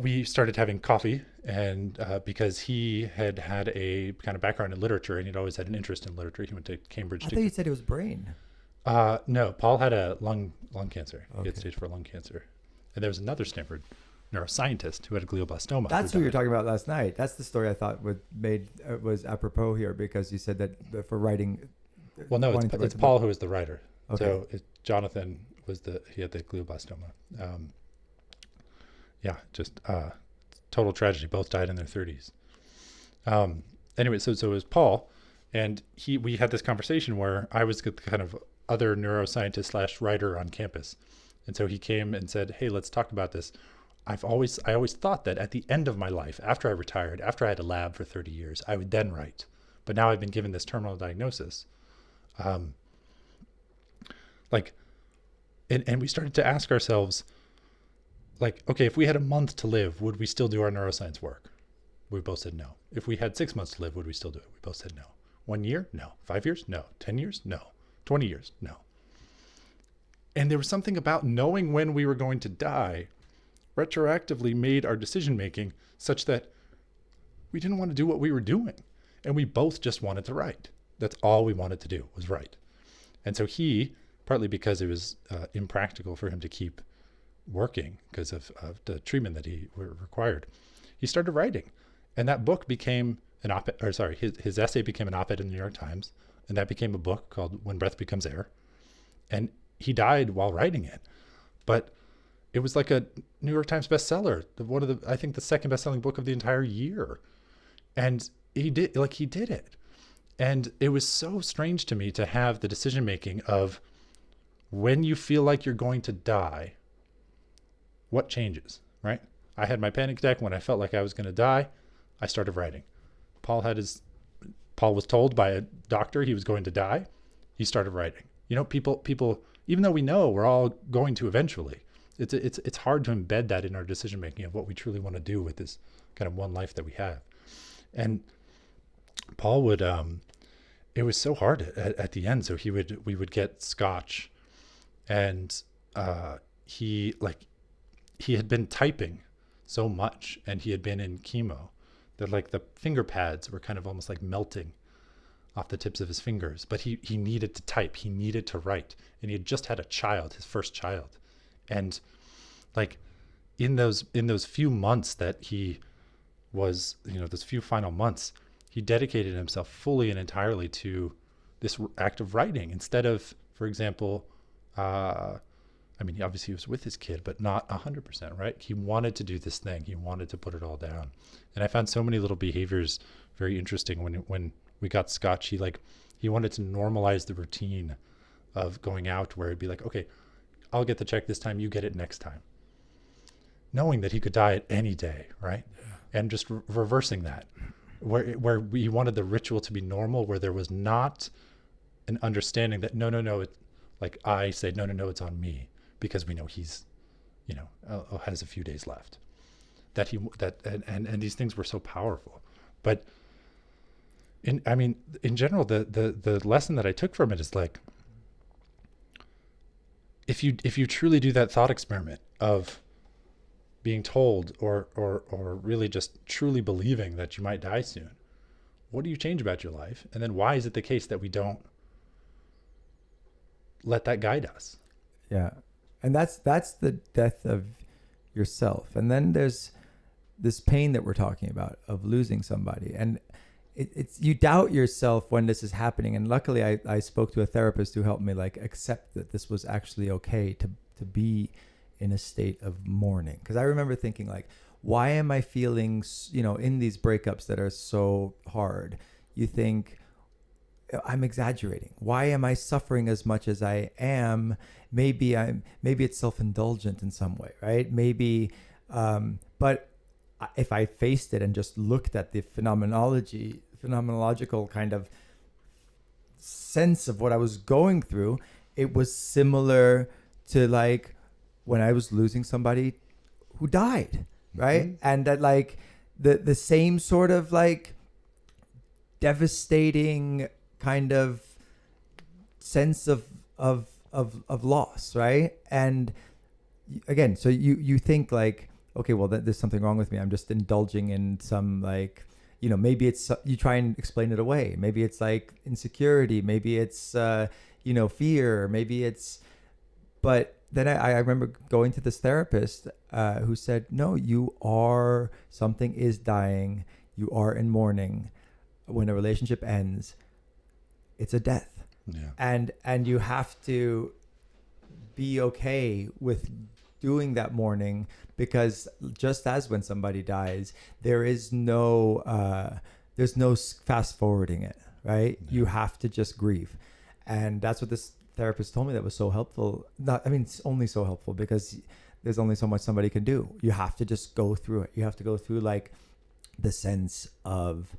we started having coffee, and because he had a kind of background in literature, and he'd always had an interest in literature. He went to Cambridge. I thought you said it was brain. No, Paul had a lung cancer. Okay. He had stage 4 lung cancer. And there was another Stanford neuroscientist who had a glioblastoma. That's who you were talking about last night. That's the story I thought was apropos here, because you said that for writing. Well, no, it's Paul who is the writer. Okay. So Jonathan he had the glioblastoma. Just total tragedy. Both died in their 30s. Anyway, so it was Paul, and we had this conversation where I was the kind of other neuroscientist / writer on campus. And so he came and said, hey, let's talk about this. I always thought that at the end of my life, after I retired, after I had a lab for 30 years, I would then write. But now I've been given this terminal diagnosis. And we started to ask ourselves, like, okay, if we had a month to live, would we still do our neuroscience work? We both said no. If we had 6 months to live, would we still do it? We both said no. 1 year? No. 5 years? No. 10 years? No. 20 years? No. And there was something about knowing when we were going to die retroactively made our decision making such that we didn't want to do what we were doing. And we both just wanted to write. That's all we wanted to do, was write. And so he, partly because it was impractical for him to keep working because of the treatment that he required, he started writing. And that book became an op-ed, his essay became an op-ed in the New York Times. And that became a book called When Breath Becomes Air. And he died while writing it. But it was like a New York Times bestseller, I think the second best-selling book of the entire year. And he did it. And it was so strange to me to have the decision making of when you feel like you're going to die, what changes, right? I had my panic attack when I felt like I was going to die. I started writing. Paul was told by a doctor he was going to die. He started writing. People, even though we know we're all going to eventually, it's hard to embed that in our decision making of what we truly want to do with this kind of one life that we have. And Paul would, it was so hard at the end. So we would get scotch, and he had been typing so much, and he had been in chemo that like the finger pads were kind of almost like melting off the tips of his fingers. But he needed to type, he needed to write, and he had just had a child, his first child. And like in those few months that he was, those few final months, he dedicated himself fully and entirely to this act of writing instead of, for example, obviously he was with his kid, but not 100%, right? He wanted to do this thing. He wanted to put it all down. And I found so many little behaviors very interesting when we got Scotch. He wanted to normalize the routine of going out, where it'd be like, okay, I'll get the check this time, you get it next time. Knowing that he could die at any day, right? Yeah. And just reversing that, where we wanted the ritual to be normal, where there was not an understanding that no, it's like I say, no, it's on me, because we know he's, has a few days left. And these things were so powerful. But in general, the lesson that I took from it is like, if you truly do that thought experiment of being told or really just truly believing that you might die soon, what do you change about your life? And then why is it the case that we don't let that guide us? Yeah. And that's the death of yourself. And then there's this pain that we're talking about of losing somebody. And it's you doubt yourself when this is happening. And luckily I spoke to a therapist who helped me like accept that this was actually okay to be in a state of mourning. Because I remember thinking like, why am I feeling, in these breakups that are so hard? You think, I'm exaggerating. Why am I suffering as much as I am? Maybe it's self-indulgent in some way, right? Maybe, but if I faced it and just looked at the phenomenological kind of sense of what I was going through, it was similar to like when I was losing somebody who died, right? Mm-hmm. And that like the same sort of like devastating kind of sense of loss, right? And again, so you think like, okay, well, there's something wrong with me. I'm just indulging in some like, maybe it's, you try and explain it away. Maybe it's like insecurity. Maybe it's, fear. Maybe it's, but then I remember going to this therapist who said, no, something is dying. You are in mourning. When a relationship ends, it's a death. Yeah. And you have to be okay with doing that mourning, because just as when somebody dies, there's no fast forwarding it, right? Yeah. You have to just grieve. And that's what this therapist told me that was so helpful. It's only so helpful because there's only so much somebody can do. You have to just go through it. You have to go through like the sense of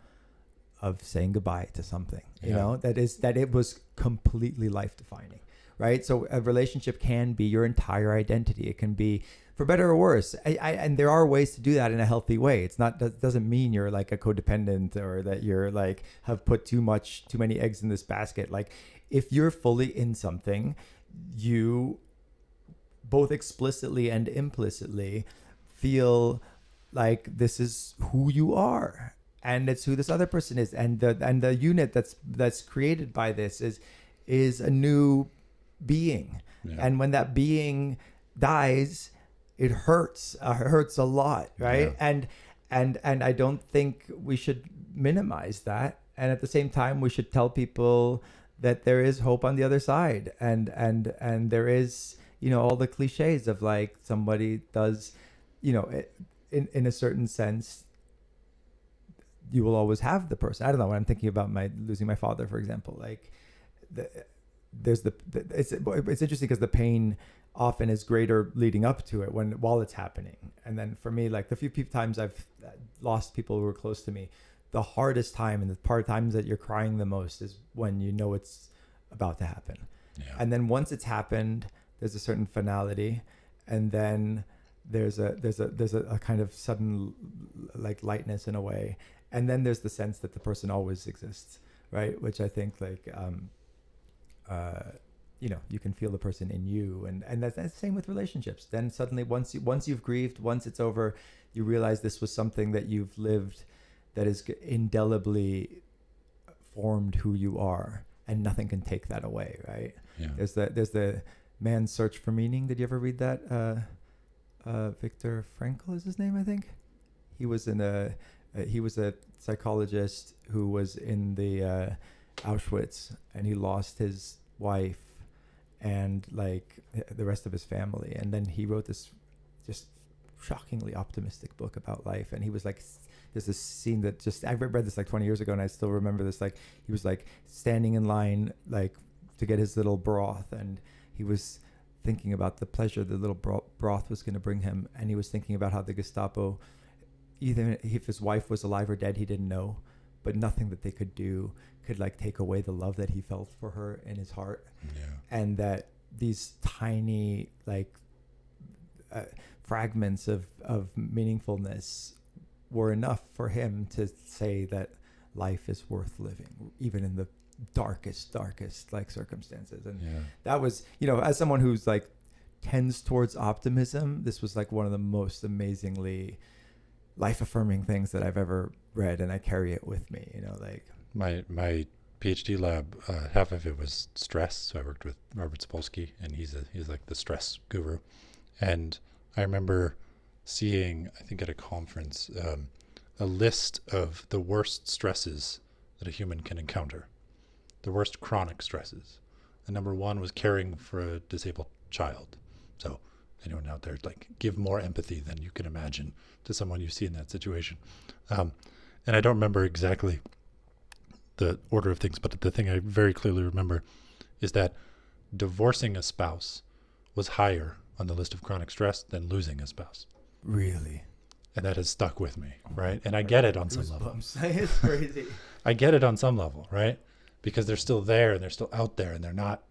saying goodbye to something, that it was completely life defining, right? So a relationship can be your entire identity. It can be for better or worse. And there are ways to do that in a healthy way. That doesn't mean you're like a codependent or that you're like have put too many eggs in this basket. Like if you're fully in something, you both explicitly and implicitly feel like this is who you are. And it's who this other person is, and the unit that's created by this is a new being. Yeah. And when that being dies, it hurts. It hurts a lot, right? Yeah. And I don't think we should minimize that. And at the same time, we should tell people that there is hope on the other side, and there is all the cliches of like somebody does, in a certain sense. You will always have the person. I don't know, when I'm thinking about losing my father, for example, like it's interesting because the pain often is greater leading up to it while it's happening. And then for me, like the few times I've lost people who were close to me, the hardest time and the times that you're crying the most is when you know it's about to happen. Yeah. And then once it's happened, there's a certain finality, and then there's a kind of sudden like lightness in a way. And then there's the sense that the person always exists, right? Which I think like you can feel the person in you, and that's the same with relationships. Then suddenly, once you've grieved, once it's over, you realize this was something that you've lived, that is indelibly formed who you are, and nothing can take that away, right? Yeah. There's the Man's Search for Meaning. Did you ever read that? Viktor Frankl is his name, I think. He was he was a psychologist who was in the Auschwitz, and he lost his wife and like the rest of his family, and then he wrote this just shockingly optimistic book about life. And he was like, there's this scene that just, I read this like 20 years ago, and I still remember this. Like, he was like standing in line like to get his little broth, and he was thinking about the pleasure the little broth was going to bring him, and he was thinking about how the Gestapo, either if his wife was alive or dead, he didn't know, but nothing that they could do could like take away the love that he felt for her in his heart. Yeah. And that these tiny like fragments of meaningfulness were enough for him to say that life is worth living, even in the darkest like circumstances. And that was, as someone who's like tends towards optimism, this was like one of the most amazingly life-affirming things that I've ever read, and I carry it with me. Like my PhD lab, half of it was stress. So I worked with Robert Sapolsky, and he's like the stress guru. And I remember seeing, I think at a conference, a list of the worst stresses that a human can encounter, the worst chronic stresses. And number one was caring for a disabled child. So anyone out there, like, give more empathy than you can imagine to someone you see in that situation. And I don't remember exactly the order of things, but the thing I very clearly remember is that divorcing a spouse was higher on the list of chronic stress than losing a spouse. Really? And that has stuck with me, right? And I get it on some level. It's crazy. I get it on some level, right? Because they're still there and they're still out there and they're not,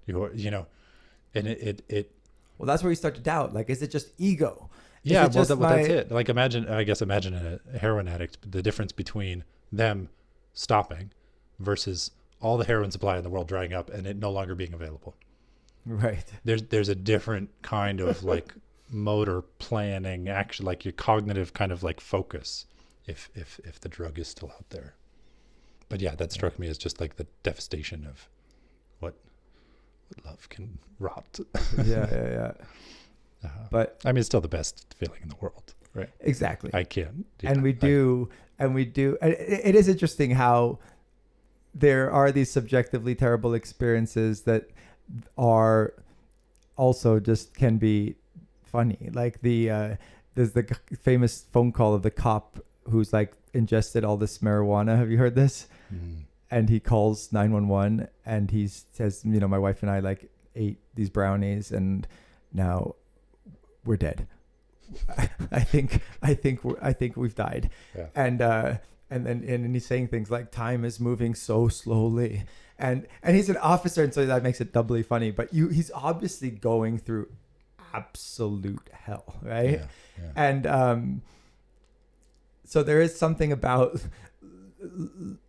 and it. Well, that's where you start to doubt. Like, is it just ego? Yeah, that's it. Like, imagine a heroin addict, the difference between them stopping versus all the heroin supply in the world drying up and it no longer being available. Right. There's a different kind of like motor planning action, like your cognitive kind of like focus if the drug is still out there. But yeah, that struck me as just like the devastation of what love can rot. Yeah. But I mean, it's still the best feeling in the world, right? Exactly. I can. And we do. It is interesting how there are these subjectively terrible experiences that are also just can be funny. Like there's the famous phone call of the cop who's like ingested all this marijuana. Have you heard this? Mm. And he calls 911 and he says, my wife and I like ate these brownies and now we're dead. I think we've died. Yeah. And then he's saying things like time is moving so slowly, and he's an officer, and so that makes it doubly funny. But he's obviously going through absolute hell, right? Yeah. And so there is something about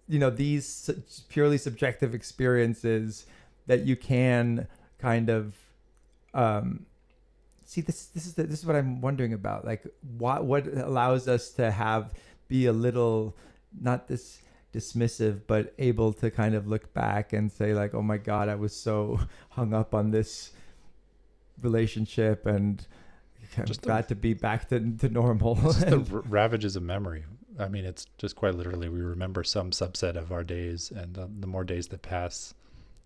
these purely subjective experiences that you can kind of see. This is what I'm wondering about. Like, what allows us to be a little, not this dismissive, but able to kind of look back and say like, oh my God, I was so hung up on this relationship and I'm just glad to be back to normal. It's the ravages of memory. I mean, it's just quite literally, we remember some subset of our days, and the more days that pass,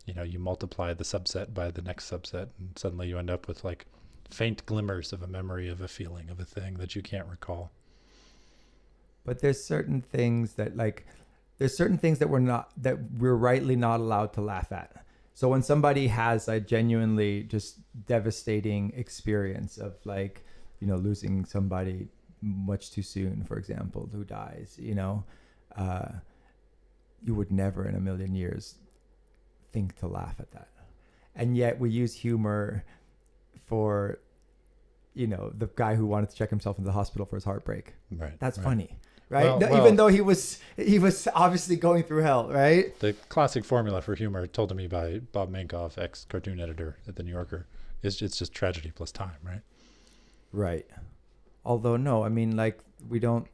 you multiply the subset by the next subset, and suddenly you end up with like faint glimmers of a memory of a feeling of a thing that you can't recall. But there's certain things that we're rightly not allowed to laugh at. So when somebody has a genuinely just devastating experience of like, losing somebody much too soon, for example, who dies, you would never in a million years think to laugh at that. And yet we use humor for, the guy who wanted to check himself into the hospital for his heartbreak. Right. That's funny. right? Well, No, well- even though he was obviously going through hell, right? The classic formula for humor told to me by Bob Mankoff, ex-cartoon editor at the New Yorker, is it's just tragedy plus time, right? Right. Although no, I mean, like, we don't,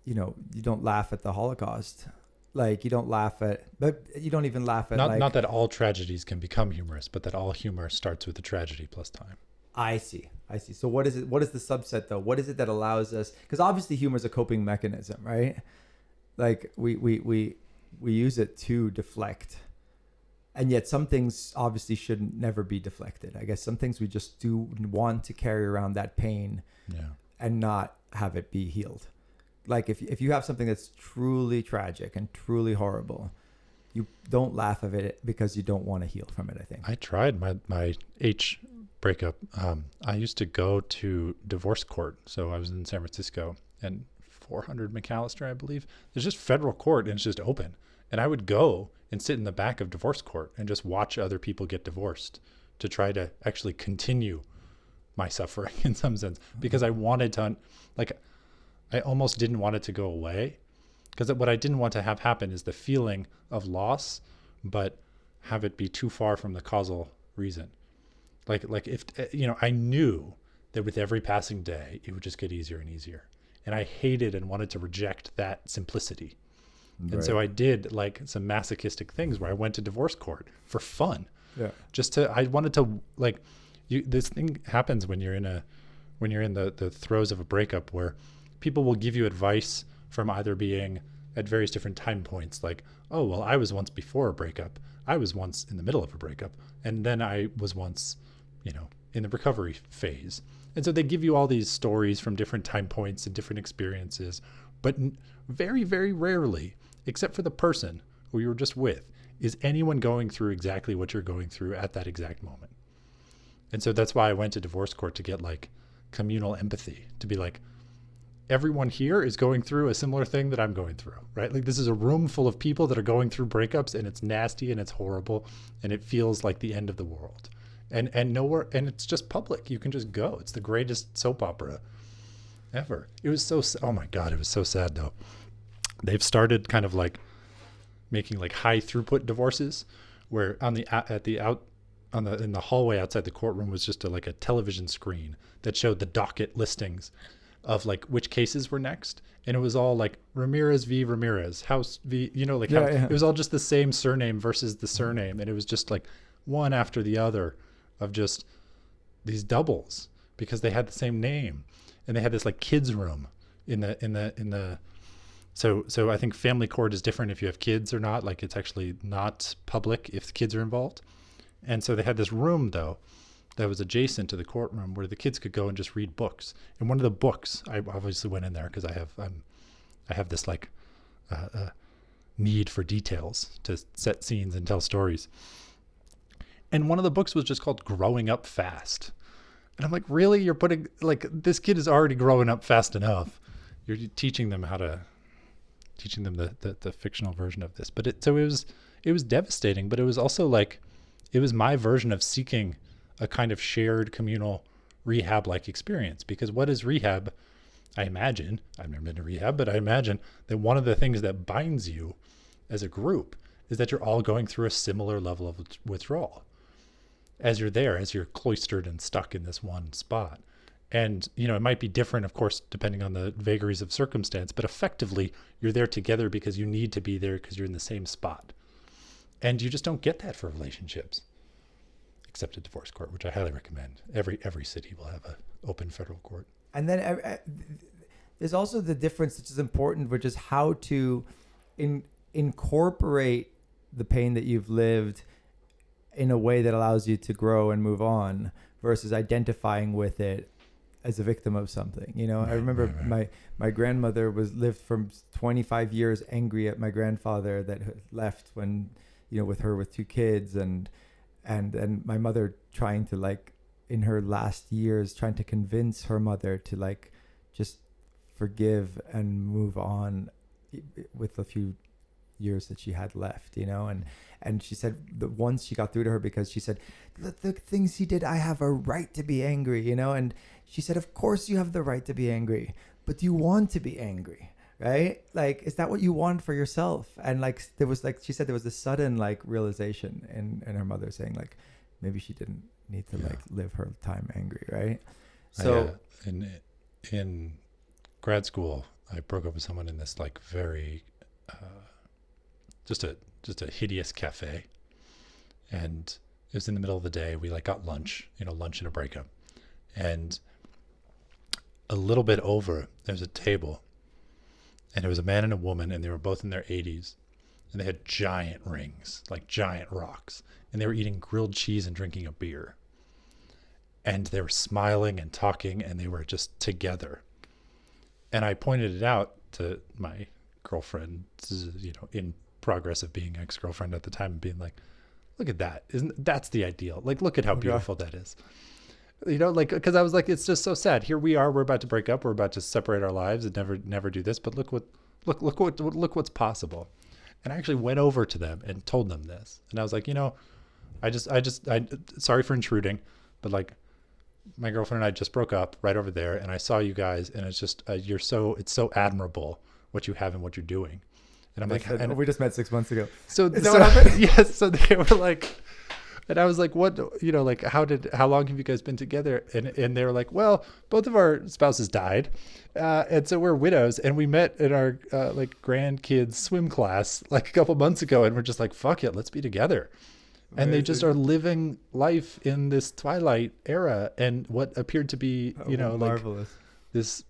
you don't laugh at the Holocaust. Like, you don't laugh at, but you don't even laugh at, Not that all tragedies can become humorous, but that all humor starts with a tragedy plus time. I see. So what is it? What is the subset though? What is it that allows us? Because obviously humor is a coping mechanism, right? Like we use it to deflect, and yet some things obviously should never be deflected. I guess some things we just do want to carry around that pain, Yeah. and not have it be healed. Like if you have something that's truly tragic and truly horrible, you don't laugh at it because you don't want to heal from it, I think. I tried my H breakup. I used to go to divorce court. So I was in San Francisco and 400 McAllister, I believe. There's just federal court and it's just open. And I would go and sit in the back of divorce court and just watch other people get divorced to try to actually continue my suffering in some sense, because I wanted to, like, I almost didn't want it to go away, because what I didn't want to have happen is the feeling of loss, but have it be too far from the causal reason. Like if, I knew that with every passing day, it would just get easier and easier. And I hated and wanted to reject that simplicity. Right. And so I did like some masochistic things where I went to divorce court for fun. Yeah. I wanted to, like, this thing happens when you're in the throes of a breakup, where people will give you advice from either being at various different time points, like, oh, well, I was once before a breakup, I was once in the middle of a breakup, and then I was once, in the recovery phase. And so they give you all these stories from different time points and different experiences, but very, very rarely, except for the person who you were just with, is anyone going through exactly what you're going through at that exact moment. And so that's why I went to divorce court, to get like communal empathy, to be like, everyone here is going through a similar thing that I'm going through, right? Like, this is a room full of people that are going through breakups, and it's nasty and it's horrible and it feels like the end of the world. And nowhere, and it's just public. You can just go. It's the greatest soap opera ever. It was oh my God, it was so sad though. They've started kind of like making like high throughput divorces, where in the hallway outside the courtroom was just a television screen that showed the docket listings of like which cases were next, and it was all like Ramirez v. Ramirez, House v. It was all just the same surname versus the surname, and it was just like one after the other of just these doubles because they had the same name, and they had this like kids room in the. So I think family court is different if you have kids or not. Like, it's actually not public if the kids are involved. And so they had this room though that was adjacent to the courtroom where the kids could go and just read books. And one of the books, I obviously went in there because I have this like need for details to set scenes and tell stories. And one of the books was just called Growing Up Fast. And I'm like, really? You're putting, like, this kid is already growing up fast enough. You're teaching them the fictional version of this. But it was devastating, but it was also like, it was my version of seeking a kind of shared communal rehab-like experience. Because what is rehab? I imagine, I've never been to rehab, but I imagine that one of the things that binds you as a group is that you're all going through a similar level of withdrawal as you're cloistered and stuck in this one spot. And, it might be different, of course, depending on the vagaries of circumstance, but effectively you're there together because you need to be there because you're in the same spot. And you just don't get that for relationships, except at divorce court, which I highly recommend. Every city will have an open federal court. And then there's also the difference, which is important, which is how to incorporate the pain that you've lived in a way that allows you to grow and move on, versus identifying with it as a victim of something. I remember my grandmother lived for 25 years angry at my grandfather that left when, with her with 2 kids, and my mother trying to, like, in her last years, trying to convince her mother to, like, just forgive and move on with a few years that she had left, and she said that once she got through to her, because she said, the things he did, I have a right to be angry, and she said, of course you have the right to be angry, but do you want to be angry, right? Like, is that what you want for yourself? And like, there was like, she said there was this sudden like realization in her mother saying like, maybe she didn't need to like live her time angry, right? So in grad school, I broke up with someone in this like very, just a hideous cafe. And it was in the middle of the day. We like got lunch, lunch and a breakup. And a little bit over, there's a table. And there was a man and a woman, and they were both in their 80s. And they had giant rings, like giant rocks. And they were eating grilled cheese and drinking a beer. And they were smiling and talking, and they were just together. And I pointed it out to my girlfriend, in progress of being ex-girlfriend at the time, and being like, look at that. That's the ideal. Like, look at how beautiful that is. Because I was like, it's just so sad. Here we are, we're about to break up. We're about to separate our lives and never do this. But look what's possible. And I actually went over to them and told them this. And I was like, I sorry for intruding, but like, my girlfriend and I just broke up right over there, and I saw you guys, and it's just it's so admirable what you have and what you're doing. And I'm like, and we just met 6 months ago. So is that what happened? Yes. So they were like, and I was like, what, like, how long have you guys been together? And they were like, well, both of our spouses died. And so we're widows, and we met in our like grandkids swim class like a couple months ago, and we're just like, fuck it, let's be together. And they just are living life in this twilight era, and what appeared to be, marvelous. This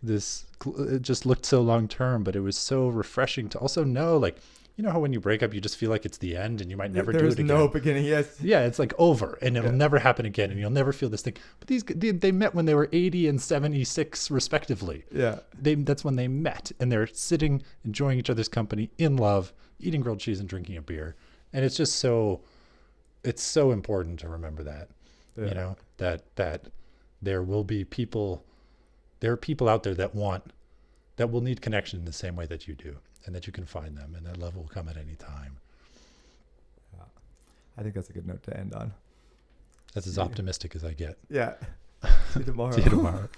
it just looked so long term, but it was so refreshing to also know, like, how when you break up, you just feel like it's the end, and you might never do it again. There's no beginning. Yes. Yeah, it's like over, and it'll never happen again, and you'll never feel this thing. But they met when they were 80 and 76 respectively. Yeah. That's when they met, and they're sitting, enjoying each other's company, in love, eating grilled cheese and drinking a beer, and it's just so. It's so important to remember that, that there will be people, there are people out there that will need connection in the same way that you do, and that you can find them, and that love will come at any time. Yeah. I think that's a good note to end on. That's as optimistic as I get. Yeah. See you tomorrow. See you tomorrow.